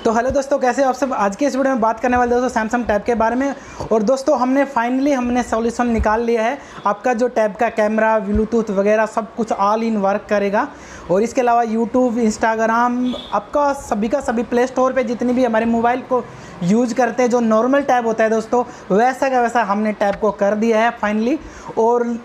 तो हेलो दोस्तों, कैसे हो आप सब। आज के इस वीडियो में बात करने वाले दोस्तों सैमसंग टैब के बारे में। और दोस्तों हमने सॉल्यूशन निकाल लिया है। आपका जो टैब का कैमरा, ब्लूटूथ वगैरह सब कुछ ऑल इन वर्क करेगा। और इसके अलावा यूट्यूब, इंस्टाग्राम, आपका सभी का सभी प्ले स्टोर पे जितनी भी हमारे मोबाइल को यूज करते हैं, जो नॉर्मल टैब होता है दोस्तों, वैसा का वैसा हमने टैब को कर दिया है फाइनली। और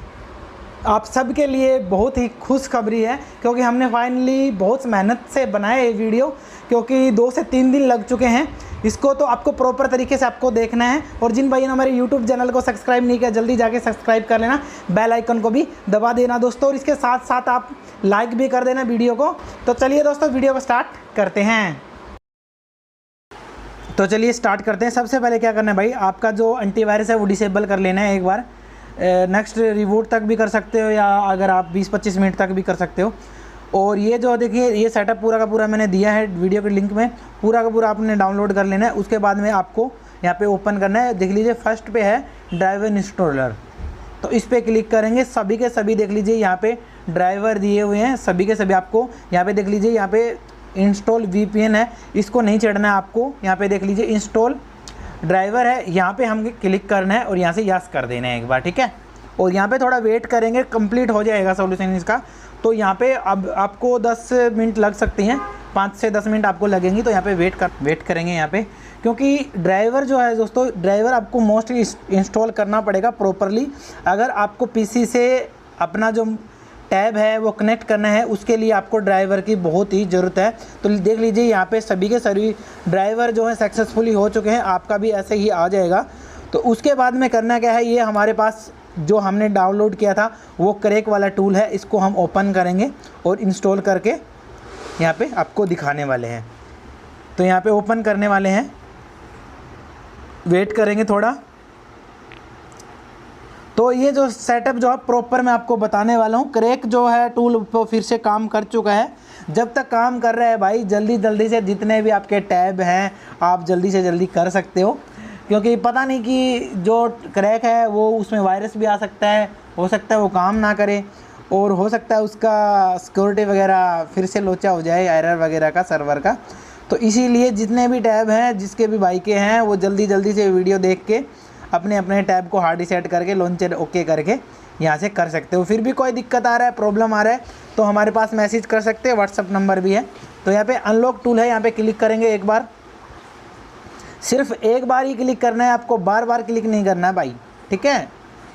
आप सब के लिए बहुत ही खुशखबरी है, क्योंकि हमने फाइनली बहुत मेहनत से बनाया ये वीडियो, क्योंकि 2 से 3 दिन लग चुके हैं इसको। तो आपको प्रॉपर तरीके से आपको देखना है। और जिन भाइयों ने हमारे यूट्यूब चैनल को सब्सक्राइब नहीं किया, जल्दी जाके सब्सक्राइब कर लेना, बेल आइकन को भी दबा देना दोस्तों। और इसके साथ साथ आप लाइक भी कर देना वीडियो को। तो चलिए दोस्तों वीडियो को स्टार्ट करते हैं। तो चलिए स्टार्ट करते हैं। सबसे पहले क्या करना है भाई, आपका जो एंटीवायरस है वो डिसेबल कर लेना है एक बार। नेक्स्ट रिबूट तक भी कर सकते हो, या अगर आप 20-25 मिनट तक भी कर सकते हो। और ये जो देखिए, ये सेटअप पूरा का पूरा मैंने दिया है वीडियो के लिंक में, पूरा का पूरा आपने डाउनलोड कर लेना है। उसके बाद में आपको यहाँ पे ओपन करना है। देख लीजिए फर्स्ट पे है ड्राइवर इंस्टॉलर, तो इस पर क्लिक करेंगे। सभी के सभी देख लीजिए यहाँ पे ड्राइवर दिए हुए हैं, सभी के सभी आपको यहाँ पे देख लीजिए। यहाँ पे इंस्टॉल VPN है, इसको नहीं चढ़ना है आपको। यहाँ पे देख लीजिए इंस्टॉल ड्राइवर है, यहाँ पे हम क्लिक करना है और यहाँ से यस कर देना है एक बार, ठीक है। और यहाँ पे थोड़ा वेट करेंगे, कंप्लीट हो जाएगा सॉल्यूशन इसका। तो यहाँ पे अब आपको 10 मिनट लग सकती हैं, 5 से 10 मिनट आपको लगेंगी। तो यहाँ पे वेट करेंगे यहाँ पे, क्योंकि ड्राइवर जो है दोस्तों, ड्राइवर आपको मोस्टली इंस्टॉल करना पड़ेगा प्रॉपरली। अगर आपको PC से अपना जो टैब है वो कनेक्ट करना है, उसके लिए आपको ड्राइवर की बहुत ही ज़रूरत है। तो देख लीजिए यहाँ पे सभी के सभी ड्राइवर जो है सक्सेसफुली हो चुके हैं, आपका भी ऐसे ही आ जाएगा। तो उसके बाद में करना क्या है, ये हमारे पास जो हमने डाउनलोड किया था वो क्रैक वाला टूल है, इसको हम ओपन करेंगे और इंस्टॉल करके यहाँ पे आपको दिखाने वाले हैं। तो यहाँ पे ओपन करने वाले हैं, वेट करेंगे थोड़ा। तो ये जो सेटअप जो है प्रॉपर मैं आपको बताने वाला हूँ। क्रैक जो है टूल तो फिर से काम कर चुका है। जब तक काम कर रहा है भाई, जल्दी से जितने भी आपके टैब हैं आप जल्दी से जल्दी कर सकते हो, क्योंकि पता नहीं कि जो क्रैक है वो उसमें वायरस भी आ सकता है, हो सकता है वो काम ना करे, और हो सकता है उसका सिक्योरिटी वगैरह फिर से लोचा हो जाए, एरर वगैरह का सर्वर का। तो इसीलिए जितने भी टैब हैं, जिसके भी भाई के हैं, वो जल्दी से वीडियो देख के अपने टैब को हार्ड रीसेट करके लॉन्चर ओके करके यहाँ से कर सकते हो। फिर भी कोई दिक्कत आ रहा है, प्रॉब्लम आ रहा है, तो हमारे पास मैसेज कर सकते हैं, व्हाट्सअप नंबर भी है। तो यहाँ पे अनलॉक टूल है, यहाँ पे क्लिक करेंगे एक बार। सिर्फ एक बार ही क्लिक करना है आपको, बार क्लिक नहीं करना है भाई, ठीक है।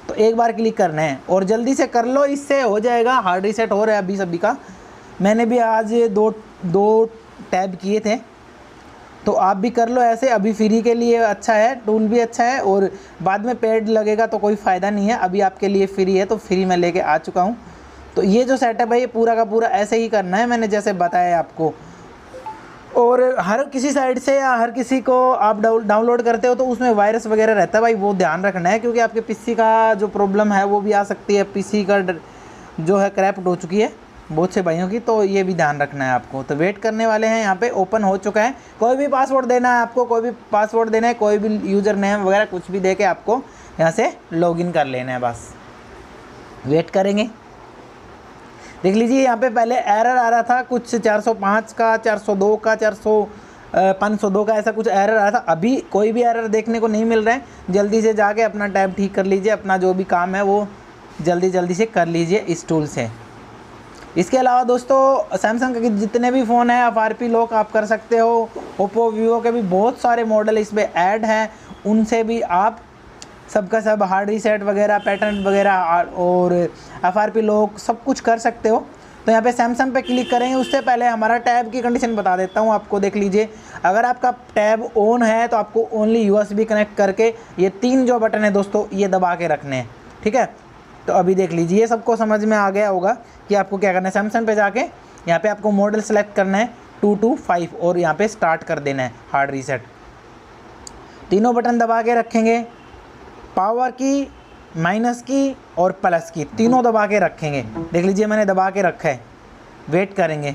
तो एक बार क्लिक करना है और जल्दी से कर लो, इससे हो जाएगा। हार्ड रीसेट हो रहा है अभी सभी का। मैंने भी आज दो टैब किए थे, तो आप भी कर लो ऐसे। अभी फ्री के लिए अच्छा है, टूल भी अच्छा है, और बाद में पेड लगेगा तो कोई फ़ायदा नहीं है। अभी आपके लिए फ्री है, तो फ्री में लेके आ चुका हूँ। तो ये जो सेटअप है ये पूरा का पूरा ऐसे ही करना है, मैंने जैसे बताया आपको। और हर किसी साइड से या हर किसी को आप डाउनलोड करते हो तो उसमें वायरस वगैरह रहता है भाई, वो ध्यान रखना है, क्योंकि आपके PC का जो प्रॉब्लम है वो भी आ सकती है। PC का जो है क्रैप्ट हो चुकी है बहुत से भाइयों की, तो ये भी ध्यान रखना है आपको। तो वेट करने वाले हैं। यहाँ पे ओपन हो चुका है। कोई भी पासवर्ड देना है आपको, कोई भी पासवर्ड देना है, कोई भी यूज़र नेम वगैरह कुछ भी दे के आपको यहाँ से लॉगिन कर लेना है बस। वेट करेंगे। देख लीजिए यहाँ पे पहले एरर आ रहा था कुछ 405 का, 402 का, 502 का, ऐसा कुछ एरर आ रहा था। अभी कोई भी एरर देखने को नहीं मिल रहा है। जल्दी से जाके अपना टैब ठीक कर लीजिए, अपना जो भी काम है वो जल्दी से कर लीजिए इस टूल से। इसके अलावा दोस्तों सैमसंग के जितने भी फ़ोन हैं FRP लॉक आप कर सकते हो। ओप्पो, वीवो के भी बहुत सारे मॉडल इसमें ऐड हैं, उनसे भी आप सबका सब हार्ड रीसेट वगैरह, पैटर्न वगैरह और FRP लॉक सब कुछ कर सकते हो। तो यहाँ पे सैमसंग पे क्लिक करेंगे। उससे पहले हमारा टैब की कंडीशन बता देता हूँ आपको। देख लीजिए, अगर आपका टैब ऑन है तो आपको ओनली USB कनेक्ट करके ये 3 जो बटन है दोस्तों ये दबा के रखने हैं, ठीक है। तो अभी देख लीजिए, ये सबको समझ में आ गया होगा कि आपको क्या करना है। सैमसंग पे जाके यहाँ पे आपको मॉडल सेलेक्ट करना है 225 और यहाँ पे स्टार्ट कर देना है हार्ड रीसेट। तीनों बटन दबा के रखेंगे, पावर की, माइनस की और प्लस की, तीनों दबा के रखेंगे। देख लीजिए मैंने दबा के रखा है। वेट करेंगे।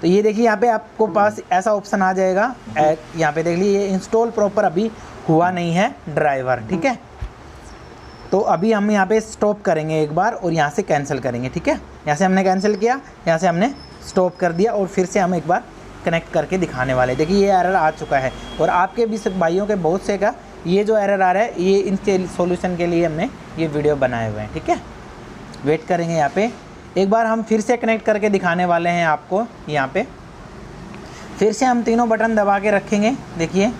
तो ये देखिए यहाँ पे आपको पास ऐसा ऑप्शन आ जाएगा। यहाँ पे देख लीजिए ये इंस्टॉल प्रॉपर अभी हुआ नहीं है ड्राइवर, ठीक है। तो अभी हम यहाँ पे स्टॉप करेंगे एक बार और यहाँ से कैंसिल करेंगे, ठीक है। यहाँ से हमने कैंसिल किया, यहाँ से हमने स्टॉप कर दिया और फिर से हम एक बार कनेक्ट करके दिखाने वाले। देखिए ये एरर आ चुका है और आपके भी सब भाइयों के बहुत से का ये जो एरर आ रहा है ये इनके सॉल्यूशन के लिए हमने ये वीडियो बनाए हुए हैं। ठीक है, वेट करेंगे यहाँ पे। एक बार हम फिर से कनेक्ट करके दिखाने वाले हैं आपको। यहाँ पे फिर से हम तीनों बटन दबा के रखेंगे। देखिए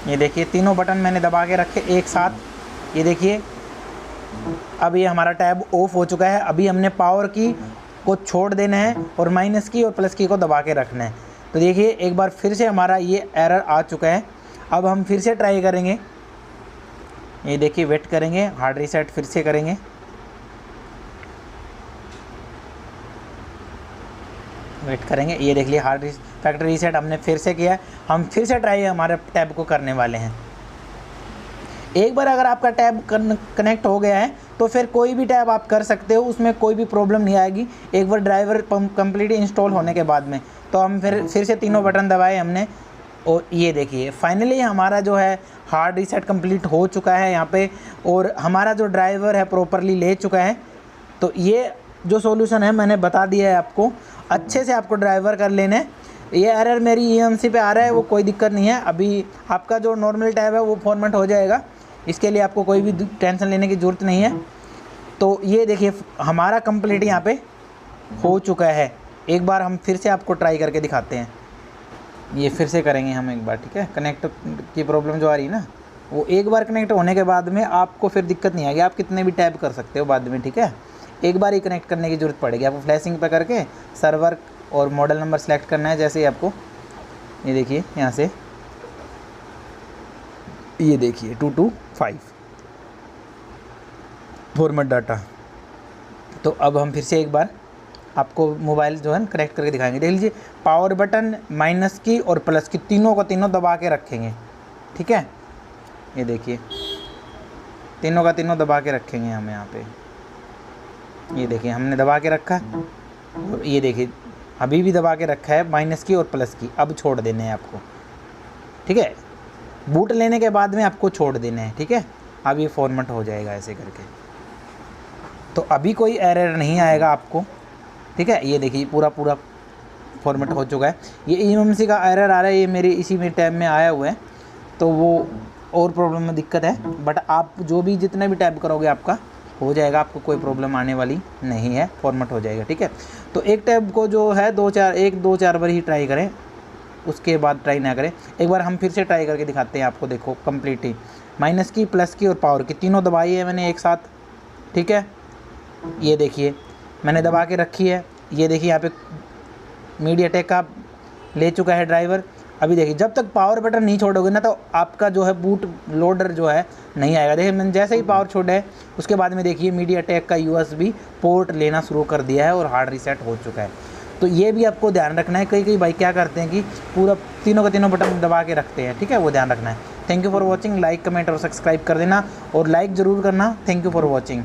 ये देखिए तीनों बटन मैंने दबा के रखे एक साथ। ये देखिए अब ये हमारा टैब ऑफ हो चुका है। अभी हमने पावर की को छोड़ देना है और माइनस की और प्लस की को दबा के रखना है। तो देखिए एक बार फिर से हमारा ये एरर आ चुका है। अब हम फिर से ट्राई करेंगे। ये देखिए वेट करेंगे, हार्ड रीसेट फिर से करेंगे। वेट करेंगे, ये देख लिया हार्ड फैक्ट्री रीसेट हमने फिर से किया। हम फिर से ट्राई हमारे टैब को करने वाले हैं। एक बार अगर आपका टैब कनेक्ट हो गया है तो फिर कोई भी टैब आप कर सकते हो, उसमें कोई भी प्रॉब्लम नहीं आएगी। एक बार ड्राइवर कंप्लीट इंस्टॉल होने के बाद में तो हम फिर से तीनों बटन दबाए हमने और ये देखिए फाइनली हमारा जो है हार्ड रीसेट कंप्लीट हो चुका है यहाँ पे और हमारा जो ड्राइवर है प्रॉपरली ले चुका है। तो ये जो सॉल्यूशन है मैंने बता दिया है आपको, अच्छे से आपको ड्राइवर कर लेने। ये एरर मेरी EMC पे आ रहा है, वो कोई दिक्कत नहीं है। अभी आपका जो नॉर्मल टैब है वो फॉर्मेट हो जाएगा, इसके लिए आपको कोई भी टेंशन लेने की ज़रूरत नहीं है। तो ये देखिए हमारा कंप्लीट यहाँ पे हो चुका है। एक बार हम फिर से आपको ट्राई करके दिखाते हैं। ये फिर से करेंगे हम एक बार। ठीक है, कनेक्ट की प्रॉब्लम जो आ रही है ना, वो एक बार कनेक्ट होने के बाद में आपको फिर दिक्कत नहीं आएगी। आप कितने भी टैब कर सकते हो बाद में। ठीक है, एक बार ही कनेक्ट करने की ज़रूरत पड़ेगी आपको। फ्लैशिंग पे करके सर्वर और मॉडल नंबर सेलेक्ट करना है। जैसे ही आपको ये देखिए यहाँ से ये देखिए 225 फॉर्मेट डाटा। तो अब हम फिर से एक बार आपको मोबाइल जो है कनेक्ट करके दिखाएंगे। देख लीजिए पावर बटन, माइनस की और प्लस की तीनों को तीनों दबा के रखेंगे। ठीक है, ये देखिए तीनों का तीनों दबा के रखेंगे हम यहाँ पे। ये देखिए हमने दबा के रखा है और ये देखिए अभी भी दबा के रखा है माइनस की और प्लस की। अब छोड़ देने हैं आपको। ठीक है, बूट लेने के बाद में आपको छोड़ देने हैं। ठीक है, अब ये फॉर्मेट हो जाएगा ऐसे करके। तो अभी कोई एरर नहीं आएगा आपको। ठीक है, ये देखिए पूरा फॉर्मेट हो चुका है। ये EMC का एरर आ रहा है, ये मेरे इसी में टैब में आया हुआ है, तो वो और प्रॉब्लम में दिक्कत है। बट आप जो भी जितने भी टैब करोगे आपका हो जाएगा, आपको कोई प्रॉब्लम आने वाली नहीं है, फॉर्मेट हो जाएगा। ठीक है, तो एक टैब को जो है 2-4 बार ही ट्राई करें, उसके बाद ट्राई ना करें। एक बार हम फिर से ट्राई करके दिखाते हैं आपको। देखो कंप्लीट ही माइनस की, प्लस की और पावर की तीनों दबाई है मैंने एक साथ। ठीक है, ये देखिए मैंने दबा के रखी है। ये देखिए यहाँ पे मीडियाटेक का ले चुका है ड्राइवर। अभी देखिए जब तक पावर बटन नहीं छोड़ोगे ना तो आपका जो है बूट लोडर जो है नहीं आएगा। देखिए मैंने जैसे ही पावर छोड़ा है उसके बाद में देखिए मीडियाटेक का USB पोर्ट लेना शुरू कर दिया है और हार्ड रीसेट हो चुका है। तो ये भी आपको ध्यान रखना है। कई भाई क्या करते हैं कि पूरा तीनों का तीनों बटन दबा के रखते हैं। ठीक है, वो ध्यान रखना है। Thank you for watching. Like, comment और सब्सक्राइब कर देना और लाइक ज़रूर करना। Thank you for watching.